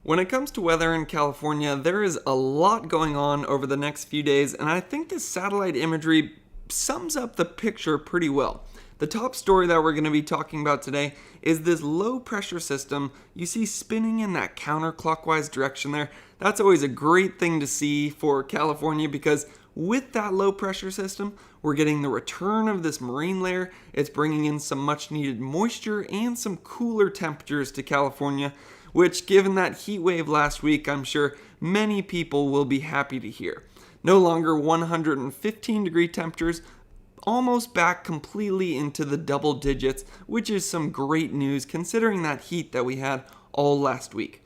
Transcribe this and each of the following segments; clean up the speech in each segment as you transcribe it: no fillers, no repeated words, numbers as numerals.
When it comes to weather in California, there is a lot going on over the next few days, and I think this satellite imagery sums up the picture pretty well. The top story that we're going to be talking about today is this low pressure system you see spinning in that counterclockwise direction there. That's always a great thing to see for California because with that low pressure system, we're getting the return of this marine layer. It's bringing in some much needed moisture and some cooler temperatures to California, which given that heat wave last week, I'm sure many people will be happy to hear. No longer 115 degree temperatures, almost back completely into the double digits, which is some great news considering that heat that we had all last week.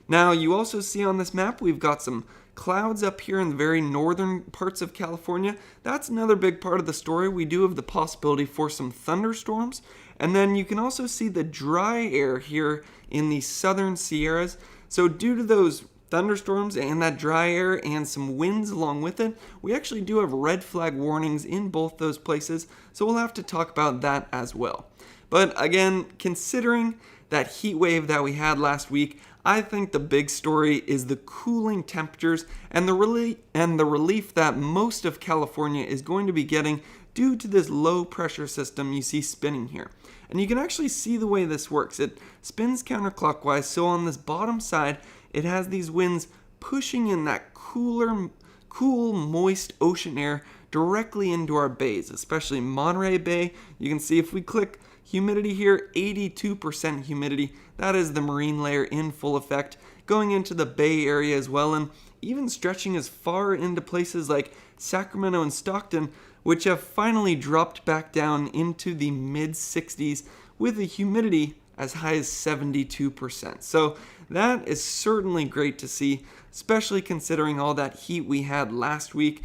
Now you also see on this map we've got some clouds up here in the very northern parts of California. That's another big part of the story. We do have the possibility for some thunderstorms. And then you can also see the dry air here in the southern Sierras. So due to those thunderstorms and that dry air and some winds along with it, we actually do have red flag warnings in both those places. So we'll have to talk about that as well. But again, considering that heat wave that we had last week, I think the big story is the cooling temperatures and the relief that most of California is going to be getting due to this low pressure system you see spinning here. And you can actually see the way this works. It spins counterclockwise, so on this bottom side, it has these winds pushing in that cool, moist ocean air directly into our bays, especially Monterey Bay. You can see if we click humidity here, 82% humidity. That is the marine layer in full effect, going into the Bay Area as well, and even stretching as far into places like Sacramento and Stockton, which have finally dropped back down into the mid-60s with a humidity as high as 72%. So that is certainly great to see, especially considering all that heat we had last week.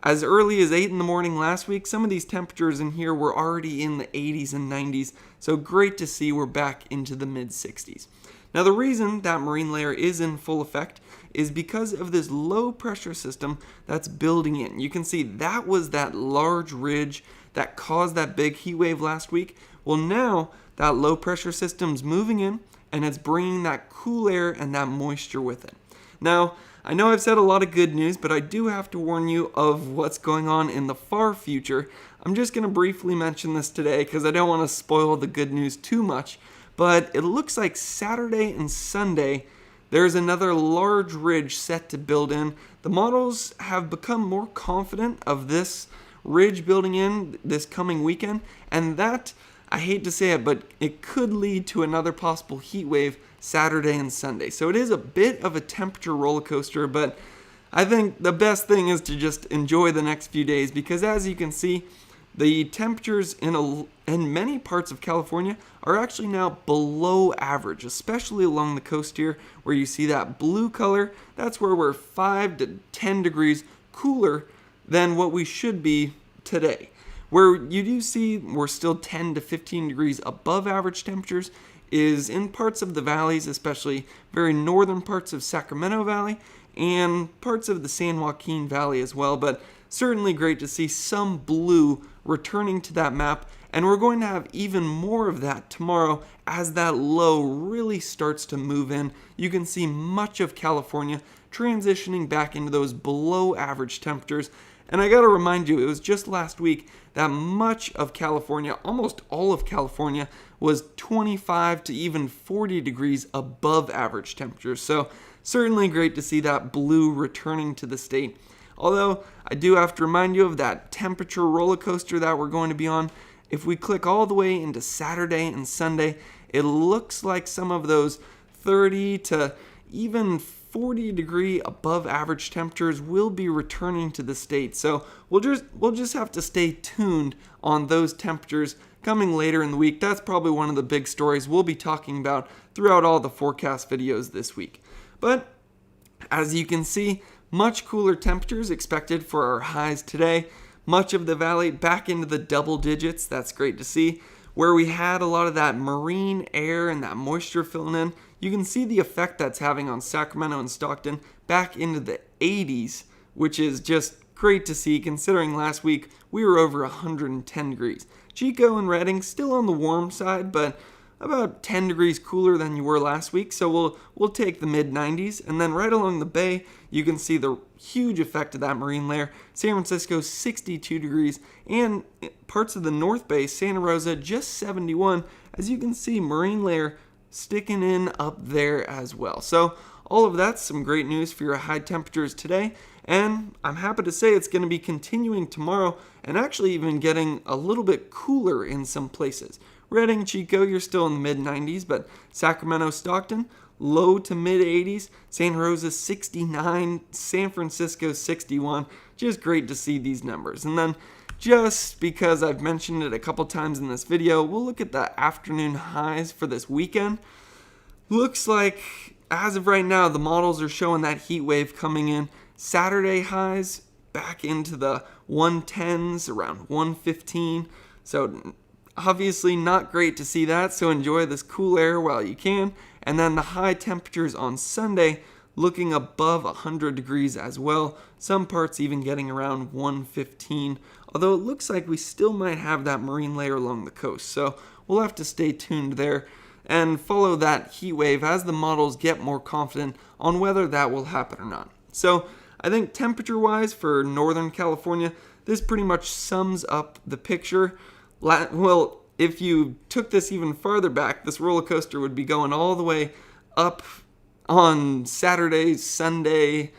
As early as 8 in the morning last week, some of these temperatures in here were already in the 80s and 90s, so great to see we're back into the mid-60s. Now the reason that marine layer is in full effect is because of this low pressure system that's building in. You can see that was that large ridge that caused that big heat wave last week. Well, now that low pressure system's moving in and it's bringing that cool air and that moisture with it. Now, I know I've said a lot of good news, but I do have to warn you of what's going on in the far future. I'm just going to briefly mention this today because I don't want to spoil the good news too much, but it looks like Saturday and Sunday there's another large ridge set to build in. The models have become more confident of this ridge building in this coming weekend, and that, I hate to say it, but it could lead to another possible heat wave Saturday and Sunday. So it is a bit of a temperature roller coaster, but I think the best thing is to just enjoy the next few days because as you can see, the temperatures in many parts of California are actually now below average, especially along the coast here where you see that blue color. That's where we're 5 to 10 degrees cooler than what we should be today. Where you do see we're still 10 to 15 degrees above average temperatures is in parts of the valleys, especially very northern parts of Sacramento Valley and parts of the San Joaquin Valley as well, but certainly great to see some blue returning to that map, and we're going to have even more of that tomorrow as that low really starts to move in. You can see much of California transitioning back into those below average temperatures, and I gotta remind you, it was just last week that much of California, almost all of California, was 25 to even 40 degrees above average temperatures. So certainly great to see that blue returning to the state. Although I do have to remind you of that temperature roller coaster that we're going to be on. If we click all the way into Saturday and Sunday, it looks like some of those 30 to even 40 degree above average temperatures will be returning to the state. So we'll just have to stay tuned on those temperatures coming later in the week. That's probably one of the big stories we'll be talking about throughout all the forecast videos this week. But as you can see, much cooler temperatures expected for our highs today. Much of the valley back into the double digits. That's great to see. Where we had a lot of that marine air and that moisture filling in, you can see the effect that's having on Sacramento and Stockton back into the 80s, which is just great to see considering last week we were over 110 degrees. Chico and Redding still on the warm side, but about 10 degrees cooler than you were last week, so we'll take the mid-90s. And then right along the bay, you can see the huge effect of that marine layer. San Francisco 62 degrees, and parts of the North Bay, Santa Rosa just 71. As you can see, marine layer sticking in up there as well. So all of that's some great news for your high temperatures today, and I'm happy to say it's going to be continuing tomorrow and actually even getting a little bit cooler in some places. Redding, Chico, you're still in the mid-90s, but Sacramento, Stockton, low to mid-80s. Santa Rosa, 69. San Francisco, 61. Just great to see these numbers. And then, just because I've mentioned it a couple times in this video, we'll look at the afternoon highs for this weekend. Looks like, as of right now, the models are showing that heat wave coming in. Saturday highs back into the 110s, around 115. So obviously not great to see that, so enjoy this cool air while you can. And then the high temperatures on Sunday looking above 100 degrees as well. Some parts even getting around 115, although it looks like we still might have that marine layer along the coast. So we'll have to stay tuned there and follow that heat wave as the models get more confident on whether that will happen or not. So I think temperature-wise for Northern California, this pretty much sums up the picture. Well, if you took this even farther back, this roller coaster would be going all the way up on Saturday, Sunday,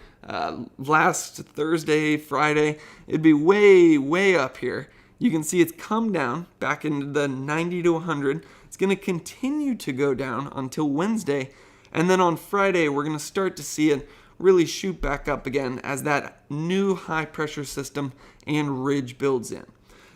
last Thursday, Friday. It'd be way, way up here. You can see it's come down back into the 90 to 100. It's going to continue to go down until Wednesday. And then on Friday, we're going to start to see it really shoot back up again as that new high pressure system and ridge builds in.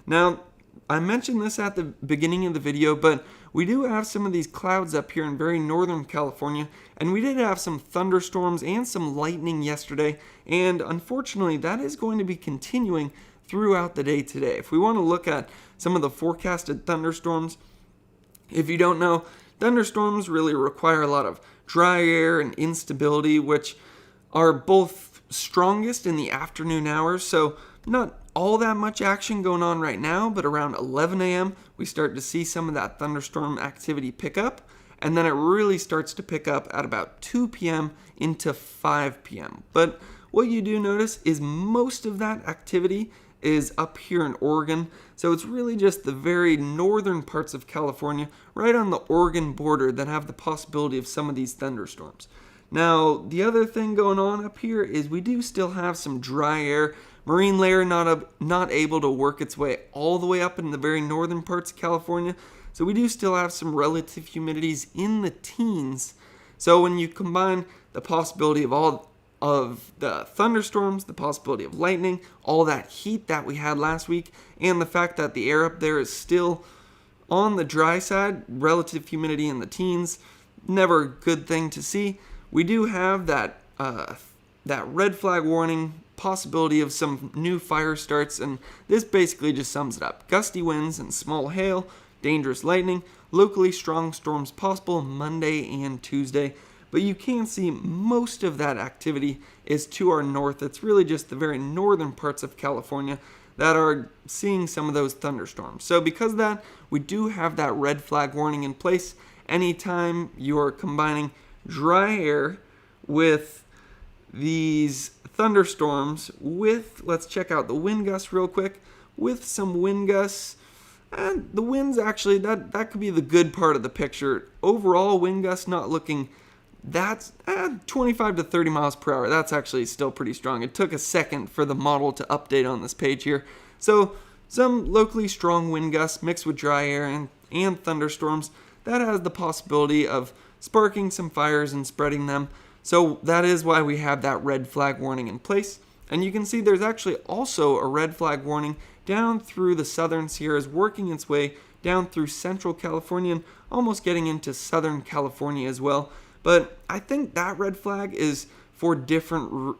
Now, I mentioned this at the beginning of the video, but we do have some of these clouds up here in very northern California, and we did have some thunderstorms and some lightning yesterday, and unfortunately that is going to be continuing throughout the day today. If we want to look at some of the forecasted thunderstorms, if you don't know, thunderstorms really require a lot of dry air and instability, which are both strongest in the afternoon hours, so not all that much action going on right now, but around 11 a.m. we start to see some of that thunderstorm activity pick up, and then it really starts to pick up at about 2 p.m. into 5 p.m. But what you do notice is most of that activity is up here in Oregon, so it's really just the very northern parts of California, right on the Oregon border, that have the possibility of some of these thunderstorms. Now, the other thing going on up here is we do still have some dry air. Marine layer not able to work its way all the way up in the very northern parts of California. So we do still have some relative humidities in the teens. So when you combine the possibility of all of the thunderstorms, the possibility of lightning, all that heat that we had last week, and the fact that the air up there is still on the dry side, relative humidity in the teens, never a good thing to see. We do have that red flag warning, possibility of some new fire starts, and this basically just sums it up. Gusty winds and small hail, dangerous lightning, locally strong storms possible Monday and Tuesday, but you can see most of that activity is to our north. It's really just the very northern parts of California that are seeing some of those thunderstorms. So because of that, we do have that red flag warning in place anytime you are combining dry air with these thunderstorms with, let's check out the wind gusts real quick, with some wind gusts. And the winds actually, that could be the good part of the picture. Overall, wind gusts not looking that 25 to 30 miles per hour. That's actually still pretty strong. It took a second for the model to update on this page here. So some locally strong wind gusts mixed with dry air and thunderstorms, that has the possibility of sparking some fires and spreading them. So that is why we have that red flag warning in place. And you can see there's actually also a red flag warning down through the southern Sierras, working its way down through central California and almost getting into southern California as well. But I think that red flag is for different,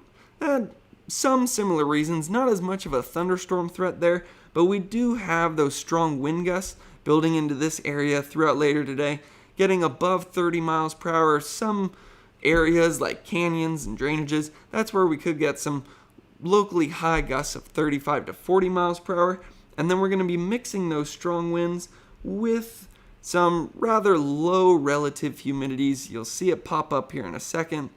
some similar reasons. Not as much of a thunderstorm threat there, but we do have those strong wind gusts building into this area throughout later today, getting above 30 miles per hour. Some areas like canyons and drainages, that's where we could get some locally high gusts of 35 to 40 miles per hour. And then we're going to be mixing those strong winds with some rather low relative humidities. You'll see it pop up here in a second.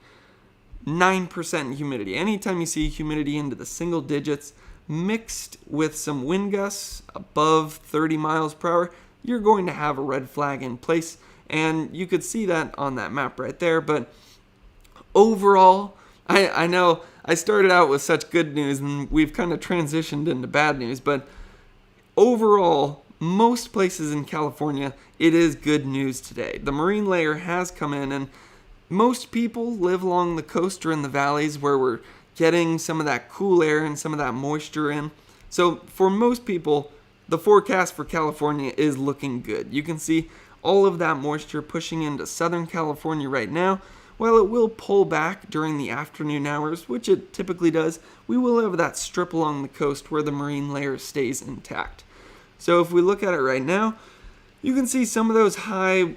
9% humidity. Anytime you see humidity into the single digits mixed with some wind gusts above 30 miles per hour, you're going to have a red flag in place. And you could see that on that map right there. But overall, I know I started out with such good news and we've kind of transitioned into bad news, but overall, most places in California, it is good news today. The marine layer has come in, and most people live along the coast or in the valleys where we're getting some of that cool air and some of that moisture in. So for most people, the forecast for California is looking good. You can see all of that moisture pushing into Southern California right now. While it will pull back during the afternoon hours, which it typically does, we will have that strip along the coast where the marine layer stays intact. So if we look at it right now, you can see some of those high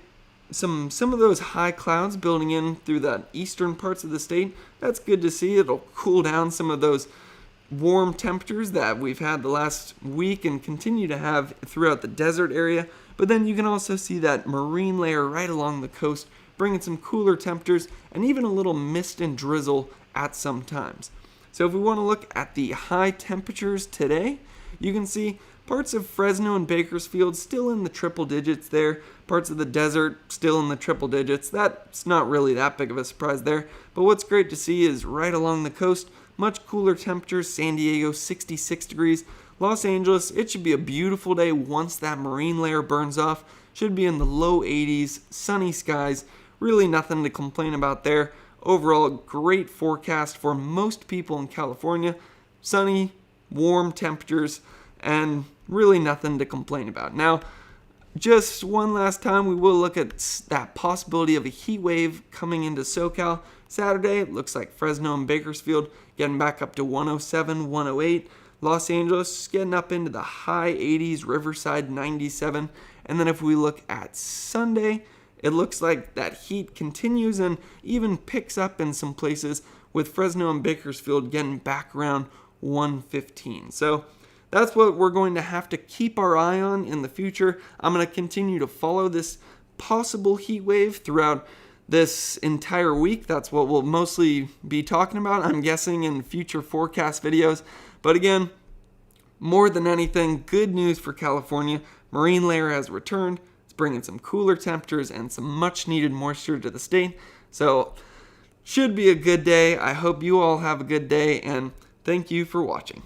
clouds building in through the eastern parts of the state. That's good to see. It'll cool down some of those warm temperatures that we've had the last week and continue to have throughout the desert area. But then you can also see that marine layer right along the coast, bringing some cooler temperatures and even a little mist and drizzle at some times. So if we want to look at the high temperatures today, you can see parts of Fresno and Bakersfield still in the triple digits there. Parts of the desert still in the triple digits. That's not really that big of a surprise there. But what's great to see is right along the coast, much cooler temperatures. San Diego, 66 degrees. Los Angeles, it should be a beautiful day once that marine layer burns off. Should be in the low 80s, sunny skies. Really nothing to complain about there. Overall, great forecast for most people in California. Sunny, warm temperatures, and really nothing to complain about. Now, just one last time, we will look at that possibility of a heat wave coming into SoCal. Saturday, it looks like Fresno and Bakersfield getting back up to 107, 108. Los Angeles getting up into the high 80s, Riverside 97. And then if we look at Sunday, it looks like that heat continues and even picks up in some places, with Fresno and Bakersfield getting back around 115. So that's what we're going to have to keep our eye on in the future. I'm going to continue to follow this possible heat wave throughout this entire week. That's what we'll mostly be talking about, I'm guessing, in future forecast videos. But again, more than anything, good news for California. Marine layer has returned. It's bringing some cooler temperatures and some much needed moisture to the state. So should be a good day. I hope you all have a good day, and thank you for watching.